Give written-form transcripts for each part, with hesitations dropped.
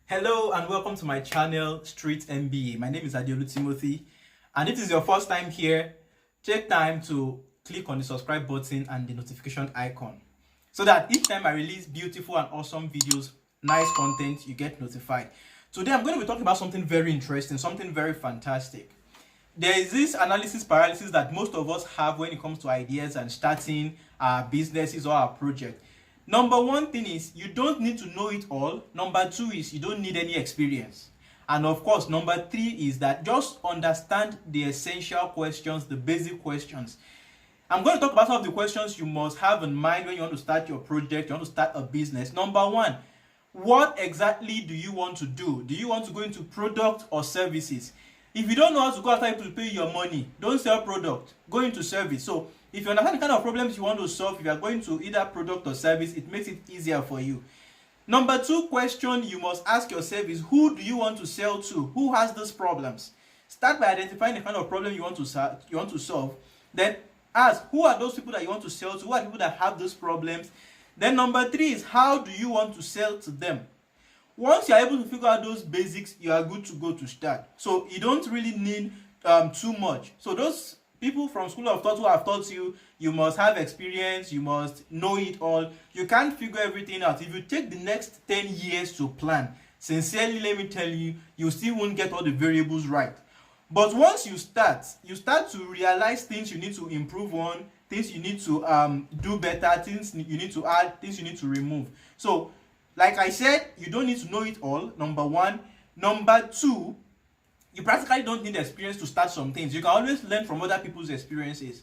Hello and welcome to my channel Street MBA. My name is Adeolu Timothy, and if this is your first time here, take time to click on the subscribe button and the notification icon so that each time I release beautiful and awesome videos, nice content, you get notified. Today I'm going to be talking about something very interesting, something very fantastic. There is this analysis paralysis that most of us have when it comes to ideas and starting our businesses or our project. Number one thing is you don't need to know it all. Number two is you don't need any experience. And of course, number three is that just understand the essential questions, the basic questions. I'm going to talk about some of the questions you must have in mind when you want to start your project, you want to start a business. Number one, what exactly do you want to do? Do you want to go into product or services? If you don't know how to go after people to pay your money, don't sell product, go into service. So if you understand the kind of problems you want to solve, if you are going to either product or service, it makes it easier for you. Number two question you must ask yourself is, who do you want to sell to? Who has these problems? Start by identifying the kind of problem you want to solve. Then ask, who are those people that you want to sell to? Who are people that have those problems? Then number three is, how do you want to sell to them? Once you are able to figure out those basics, you are good to go to start. So you don't really need too much. So those people from school of thought who have taught you, you must have experience, you must know it all. You can't figure everything out. If you take the next 10 years to plan, sincerely, let me tell you, you still won't get all the variables right. But once you start to realize things you need to improve on, things you need to do better, things you need to add, things you need to remove. So like I said, you don't need to know it all, number one. Number two, you practically don't need experience to start some things. You can always learn from other people's experiences.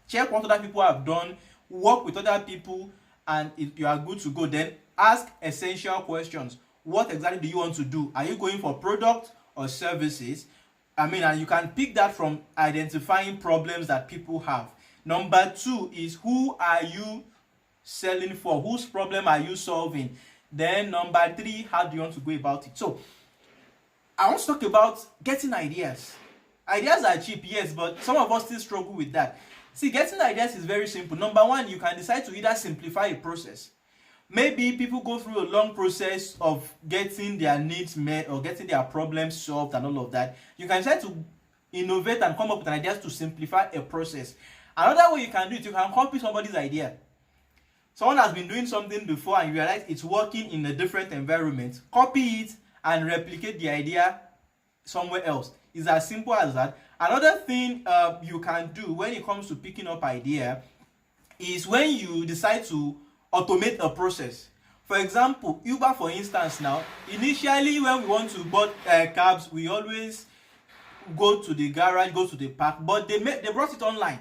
Check what other people have done, work with other people, and you are good to go. Then ask essential questions. What exactly do you want to do? Are you going for product or services? And you can pick that from identifying problems that people have. Number two is, who are you selling for? Whose problem are you solving? Then number three, how do you want to go about it? So I want to talk about getting ideas. Ideas are cheap, yes, but some of us still struggle with that. See, getting ideas is very simple. Number one, you can decide to either simplify a process. Maybe people go through a long process of getting their needs met or getting their problems solved and all of that. You can decide to innovate and come up with ideas to simplify a process. Another way you can do it, you can copy somebody's idea. Someone has been doing something before and you realize it's working in a different environment. Copy it and replicate the idea somewhere else. It's as simple as that. Another thing you can do when it comes to picking up idea is when you decide to automate a process. For example, Uber, for instance, now, initially when we want to board cabs, we always go to the garage, go to the park, but they brought it online.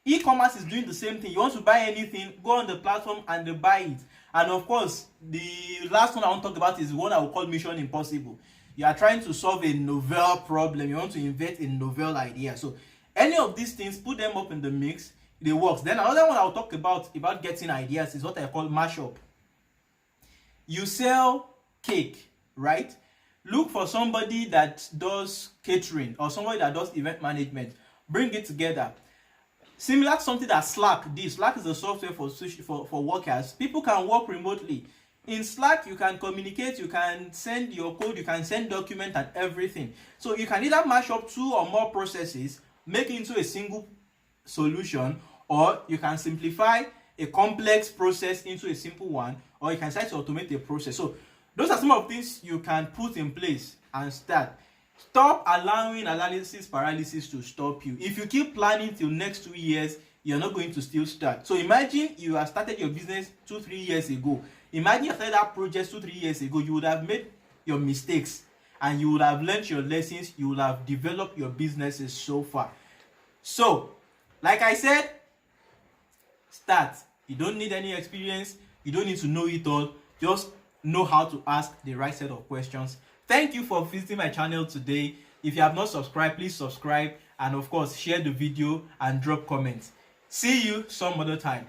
E-commerce is doing the same thing. You want to buy anything, go on the platform and they buy it. And of course, the last one I want to talk about is the one I will call Mission Impossible. You are trying to solve a novel problem. You want to invent a novel idea. So any of these things, put them up in the mix, it works. Then another one I'll talk about getting ideas is what I call mashup. You sell cake, right? Look for somebody that does catering or somebody that does event management. Bring it together. Similar to something that Slack did. Slack is a software for workers. People can work remotely. In Slack, you can communicate, you can send your code, you can send documents and everything. So you can either mash up two or more processes, make it into a single solution, or you can simplify a complex process into a simple one, or you can start to automate a process. So those are some of the things you can put in place and start. Stop allowing analysis paralysis to stop you. If you keep planning till next 2 years, you're not going to still start. So imagine you have started your business 2-3 years ago. Imagine you started that project 2-3 years ago. You would have made your mistakes and you would have learned your lessons. You would have developed your businesses so far. So, like I said, start. You don't need any experience. You don't need to know it all. Just know how to ask the right set of questions. Thank you for visiting my channel today. If you have not subscribed, please subscribe, and of course share the video and drop comments. See you some other time.